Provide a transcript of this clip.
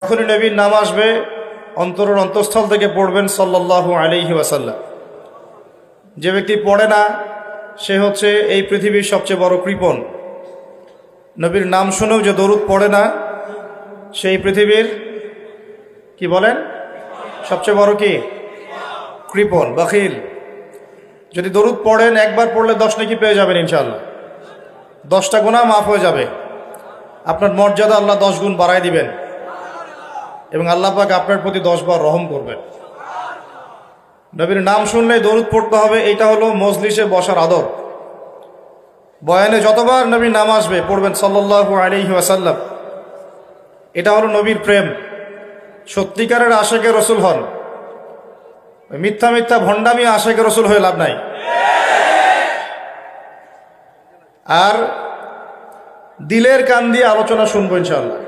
যখনই নবীর নাম আসবে অন্তরের অন্তঃস্থল থেকে পড়বেন সাল্লাল্লাহু আলাইহি ওয়াসাল্লাম। যে ব্যক্তি পড়ে না সে হচ্ছে এই পৃথিবীর সবচেয়ে বড় কৃপণ। নবীর নাম শুনেও যে দরুদ পড়ে না সেই পৃথিবীর কি বলেন সবচেয়ে বড় কি কৃপণ, বাখিল। যদি দরুদ পড়েন একবার পড়লে 10 নেকি পেয়ে যাবেন ইনশাআল্লাহ। 10টা গুনাহ মাফ হয়ে যাবে। আপনার মর্যাদা আল্লাহ 10 গুণ বাড়ায় দিবেন এবং আল্লাহ পাক আপনার প্রতি 10 বার রহম করবেন। নবীর নাম শুনলে দরুদ পড়তে হবে, এটা হলো মজলিসে বসার আদব। বয়ানে যতবার নবীর নাম আসবে পড়বেন সাল্লাল্লাহু আলাইহি ওয়াসাল্লাম। এটা হলো নবীর প্রেম। সত্যিকারের আশেকে রসুল হন, মিথ্যা মিথ্যা ভণ্ডামি আশেকে রসুল হয়ে লাভ নাই। আর দিলের কান দিয়ে আলোচনা শুনবো ইনশাআল্লাহ।